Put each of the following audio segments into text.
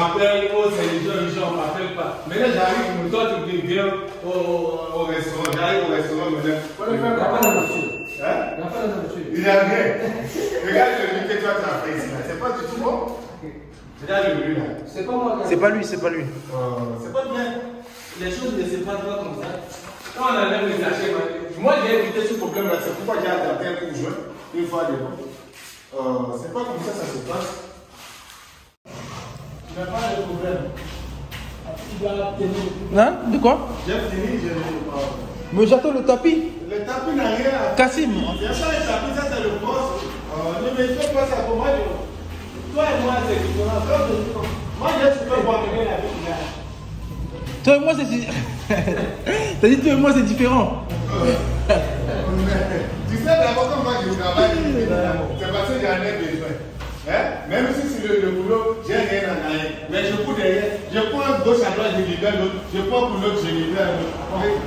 m'appelle, oh c'est les gens, on m'appelle pas. Maintenant j'arrive, toi tu viens au restaurant, j'arrive au restaurant maintenant. Il n'y a pas de voiture. Hein? Il n'y a pas de voiture. Il n'y a rien. Regarde le but que toi tu as fait ici là, c'est pas du tout bon. Regarde le but là. C'est pas moi. C'est pas lui, c'est pas lui. C'est pas bien. Les choses ne se passent pas comme ça. Quand on enlève les sachets, moi j'ai évité ce problème là, c'est pourquoi j'ai adapté un coup joint une fois devant. C'est pas comme ça se passe. Tu n'as pas de problème. Tu dois tenir. Hein? De quoi? J'ai fini, je ne pas. Mais j'attends le tapis. Le tapis n'a rien à faire. Kassim. Il n'y a pas de tapis, ça c'est le poste. Ne me fais pas ça pour moi. Toi et moi c'est différent. Moi je peux voir quelqu'un avec une âge. Toi et moi, c'est. T'as dit toi et moi, c'est différent. Tu sais d'abord quand moi je travaille, c'est parce que j'en ai besoin. Hein? Même si c'est le boulot, j'ai rien à gagner. Mais je cours derrière, je prends gauche à droite, je libère l'autre, je prends pour l'autre, je libère l'autre.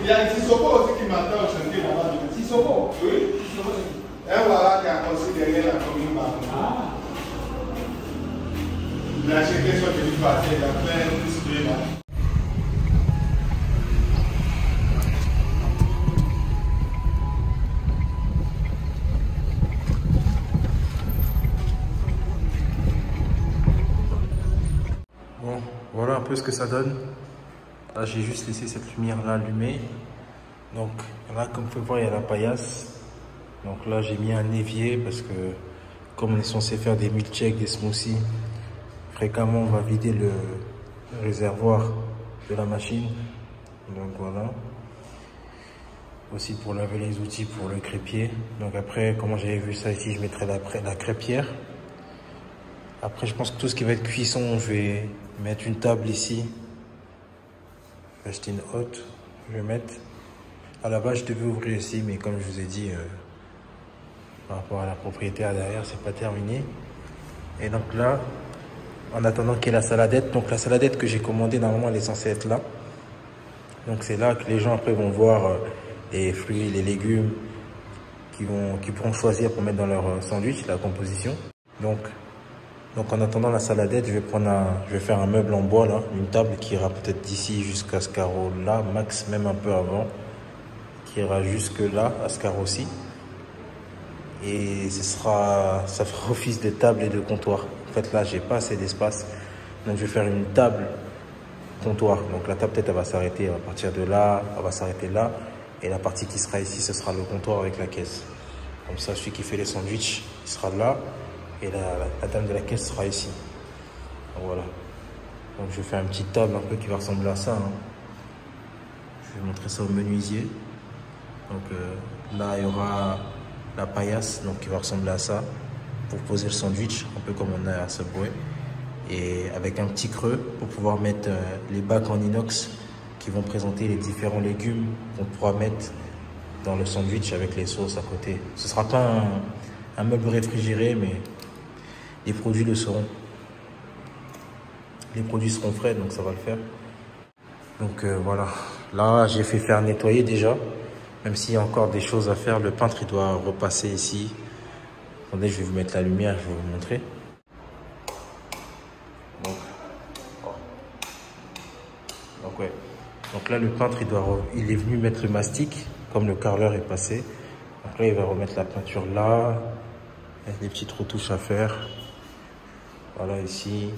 Il y a Sissoko aussi qui m'attend au chantier là-bas. Sissoko? Oui. Et voilà qui a construit derrière la commune. Il a acheté son début passé, il a fait un display là. Bon, voilà un peu ce que ça donne. Là, j'ai juste laissé cette lumière là allumée. Donc là, comme vous pouvez voir, il y a la paillasse. Donc là, j'ai mis un évier parce que comme on est censé faire des milkshakes, des smoothies, fréquemment, on va vider le réservoir de la machine. Donc voilà. Aussi pour laver les outils pour le crépier. Donc après, comment j'avais vu ça ici, je mettrai la crêpière. Après, je pense que tout ce qui va être cuisson, je vais mettre une table ici. Je vais acheter une hotte. Je vais mettre. À la base, je devais ouvrir ici, mais comme je vous ai dit, par rapport à la propriétaire derrière, c'est pas terminé. Et donc là, en attendant qu'il y ait la saladette, donc la saladette que j'ai commandée, normalement, elle est censée être là. Donc c'est là que les gens après vont voir les fruits, les légumes qu'ils pourront choisir pour mettre dans leur sandwich, la composition. Donc en attendant la saladette, je vais faire un meuble en bois là, une table qui ira peut-être d'ici jusqu'à ce carreau là, max même un peu avant, qui ira jusque là, à ce carreau-ci. Et ça fera office de table et de comptoir. En fait là, j'ai pas assez d'espace, donc je vais faire une table comptoir. Donc la table peut-être elle va s'arrêter à partir de là, elle va s'arrêter là, et la partie qui sera ici, ce sera le comptoir avec la caisse. Comme ça, celui qui fait les sandwichs, il sera là. Et la dame de la caisse sera ici. Voilà. Donc je vais faire une petite table un peu qui va ressembler à ça. Hein. Je vais montrer ça au menuisier. Donc là, il y aura la paillasse, donc qui va ressembler à ça. Pour poser le sandwich, un peu comme on a à Subway. Et avec un petit creux pour pouvoir mettre les bacs en inox qui vont présenter les différents légumes qu'on pourra mettre dans le sandwich avec les sauces à côté. Ce ne sera pas un meuble réfrigéré, mais les produits le seront. Les produits seront frais, donc ça va le faire. Donc voilà. Là, j'ai fait faire nettoyer déjà. Même s'il y a encore des choses à faire, le peintre il doit repasser ici. Attendez, je vais vous mettre la lumière, je vais vous montrer. Donc ouais. Donc là, le peintre il est venu mettre le mastic, comme le carreleur est passé. Donc là, il va remettre la peinture là. Il y a des petites retouches à faire. Voilà, ici.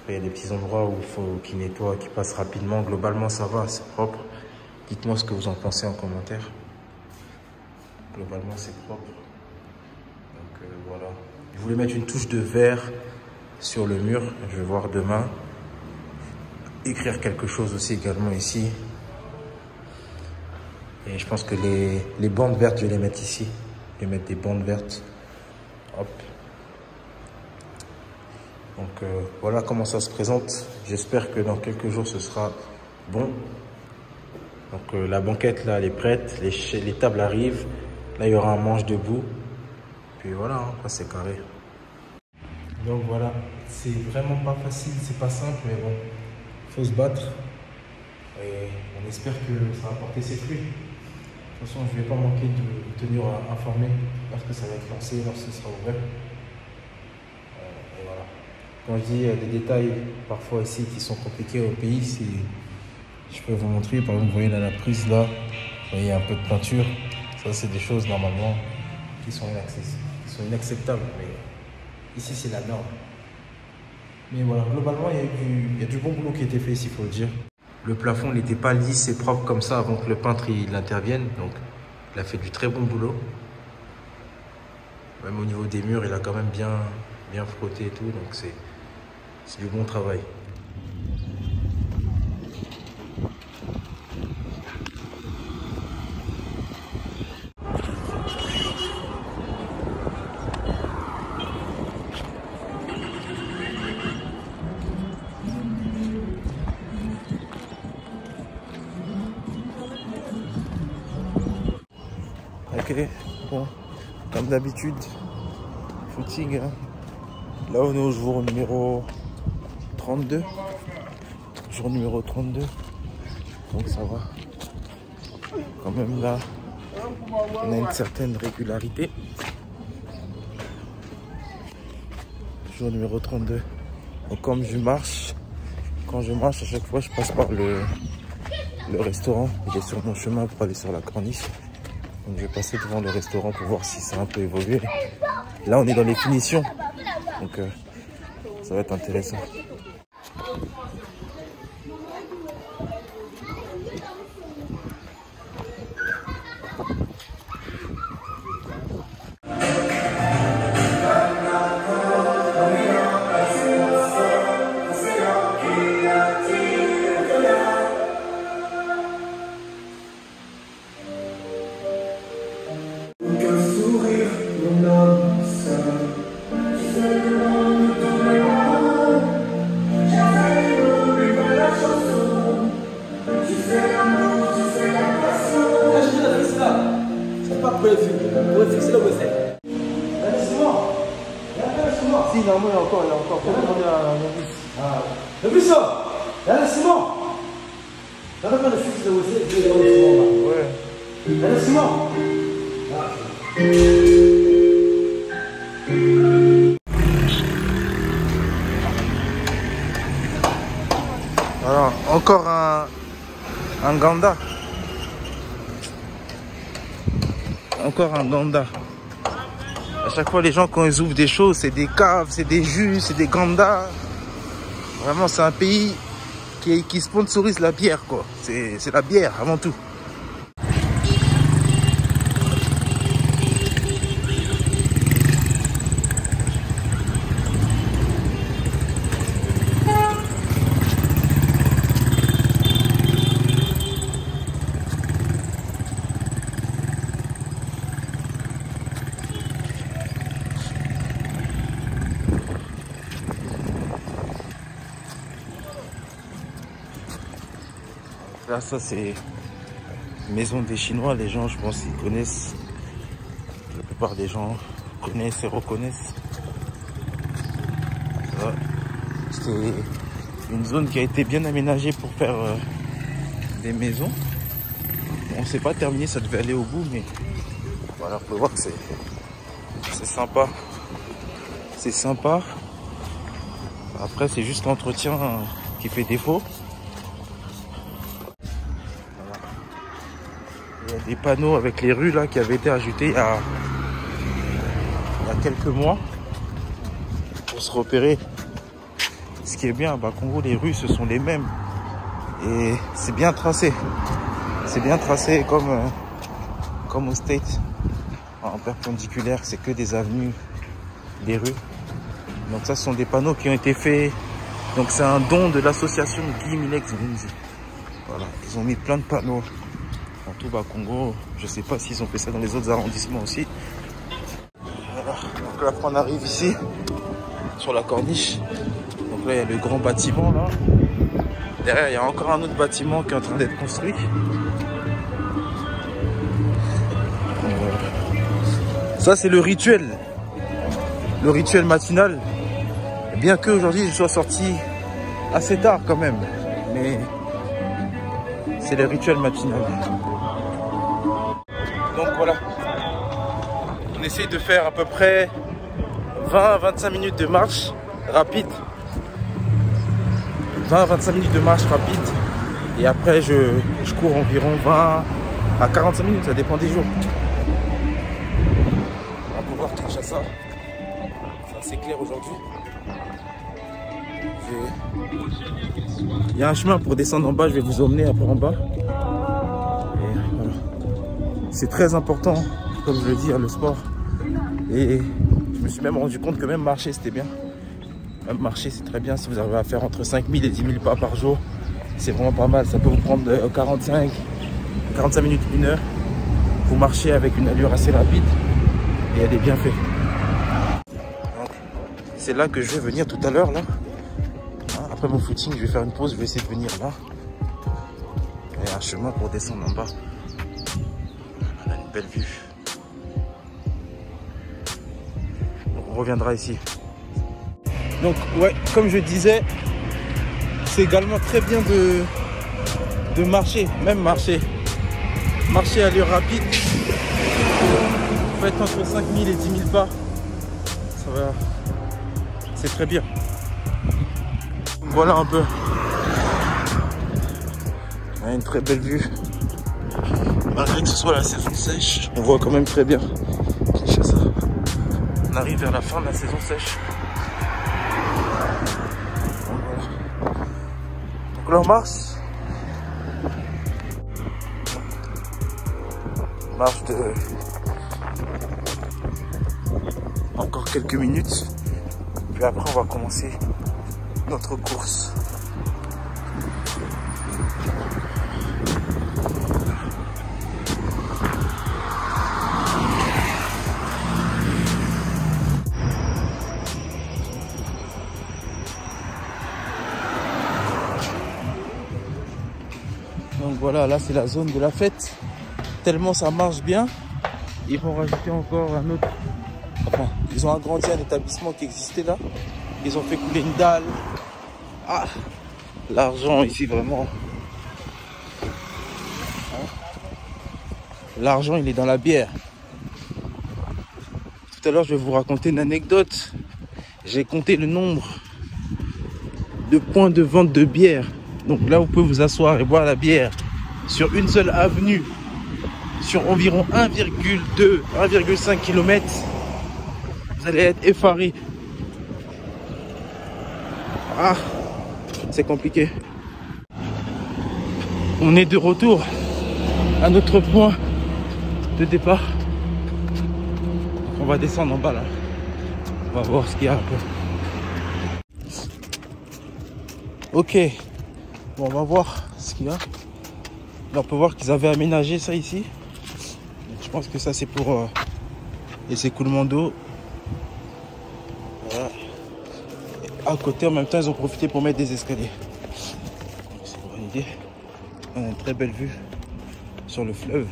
Après, il y a des petits endroits où il faut qu'il nettoie, qu'il passe rapidement. Globalement, ça va, c'est propre. Dites-moi ce que vous en pensez en commentaire. Globalement, c'est propre. Donc voilà. Je voulais mettre une touche de vert sur le mur. Je vais voir demain. Écrire quelque chose aussi également ici. Et je pense que les bandes vertes, je vais les mettre ici. Je vais mettre des bandes vertes. Hop. Donc voilà comment ça se présente. J'espère que dans quelques jours, ce sera bon. Donc la banquette là, elle est prête. Les tables arrivent. Là, il y aura un manche debout. Puis voilà, hein, après c'est carré. Donc voilà, c'est vraiment pas facile, c'est pas simple, mais bon, faut se battre. Et on espère que ça va porter ses fruits. De toute façon, je ne vais pas manquer de tenir informé lorsque ça va être lancé, lorsque ce sera ouvert. Et voilà. Quand je dis des détails parfois ici qui sont compliqués au pays, c'est, je peux vous montrer, par exemple, vous voyez là, la prise là, vous voyez un peu de peinture. Ça, c'est des choses normalement qui sont inacceptables. Mais ici, c'est la norme. Mais voilà, globalement, il y a du bon boulot qui a été fait ici, il faut le dire. Le plafond n'était pas lisse et propre comme ça avant que le peintre il intervienne. Donc, il a fait du très bon boulot. Même au niveau des murs, il a quand même bien frotté et tout. Donc, c'est du bon travail. Ok, bon, comme d'habitude, footing, hein. Là on est au jour numéro 32, jour numéro 32, donc ça va, quand même là, on a une certaine régularité, jour numéro 32, donc comme je marche, quand je marche à chaque fois je passe par le restaurant, il est sur mon chemin pour aller sur la corniche. Donc je vais passer devant le restaurant pour voir si ça a un peu évolué. Là on est dans les finitions, donc ça va être intéressant. Si, normalement, il y a encore. Faut demander à mon fils. Ah. Le plus ça. Il y a le ciment. T'as pas le fixe de WC, je vais demander le ciment là. Ouais. Il y a le ciment. Alors, encore un ganda. Encore un ganda. À chaque fois, les gens, quand ils ouvrent des choses, c'est des caves, c'est des jus, c'est des gandas. Vraiment, c'est un pays qui sponsorise la bière, quoi. C'est la bière, avant tout. Là, ça c'est Maison des Chinois. Les gens, je pense, ils connaissent. La plupart des gens connaissent et reconnaissent. C'est une zone qui a été bien aménagée pour faire des maisons. Bon, c'est pas terminé, ça devait aller au bout, mais voilà, on peut voir que c'est sympa. C'est sympa. Après, c'est juste l'entretien qui fait défaut. Il y a des panneaux avec les rues là qui avaient été ajoutés il y a quelques mois pour se repérer. Ce qui est bien à Bakongo, les rues ce sont les mêmes et c'est bien tracé. C'est bien tracé comme au States. En perpendiculaire, c'est que des avenues, des rues. Donc ça, ce sont des panneaux qui ont été faits. Donc c'est un don de l'association Guy Minex Bunzi. Voilà, ils ont mis plein de panneaux dans tout Bakongo. Je sais pas s'ils ont fait ça dans les autres arrondissements aussi. Voilà. Donc là, on arrive ici sur la corniche. Donc là, il y a le grand bâtiment là. Derrière, il y a encore un autre bâtiment qui est en train d'être construit. Ça, c'est le rituel matinal. Bien que aujourd'hui je sois sorti assez tard quand même, mais c'est le rituel matinal. Donc voilà, on essaye de faire à peu près 20-25 minutes de marche rapide 20-25 minutes de marche rapide. Et après, je cours environ 20 à 45 minutes, ça dépend des jours. On va pouvoir toucher à ça. C'est assez clair aujourd'hui. Il y a un chemin pour descendre en bas, je vais vous emmener après en bas. Voilà. C'est très important, comme je le dis, le sport. Et je me suis même rendu compte que même marcher, c'était bien. Même marcher, c'est très bien. Si vous arrivez à faire entre 5000 et 10 000 pas par jour, c'est vraiment pas mal. Ça peut vous prendre 45 minutes, 1 heure. Vous marchez avec une allure assez rapide et il y a des bienfaits. C'est là que je vais venir tout à l'heure. Là. Après mon footing, je vais faire une pause. Je vais essayer de venir là. Il y a un chemin pour descendre en bas. On a une belle vue. Donc, on reviendra ici. Donc ouais, comme je disais, c'est également très bien de marcher, même marcher à allure rapide. Vous faites entre 5000 et 10 000 pas, ça va, c'est très bien. Voilà un peu. On a une très belle vue. Malgré que ce soit la saison sèche, on voit quand même très bien. On arrive vers la fin de la saison sèche. Donc là on marche de encore quelques minutes, puis après on va commencer notre course. Donc voilà, là c'est la zone de la fête. Tellement ça marche bien, ils vont rajouter encore un autre. Enfin, ils ont agrandi un établissement qui existait là. Ils ont fait couler une dalle. Ah, l'argent ici vraiment. L'argent il est dans la bière. Tout à l'heure je vais vous raconter une anecdote. J'ai compté le nombre de points de vente de bière. Donc là vous pouvez vous asseoir et boire la bière sur une seule avenue. Sur environ 1,5 km, vous allez être effaré. Ah, c'est compliqué. On est de retour à notre point de départ. On va descendre en bas là. On va voir ce qu'il y a un peu. Ok, bon, on va voir ce qu'il y a. Là, on peut voir qu'ils avaient aménagé ça ici. Je pense que ça c'est pour les écoulements d'eau. Voilà. À côté en même temps ils ont profité pour mettre des escaliers. C'est une bonne idée. On a une très belle vue sur le fleuve.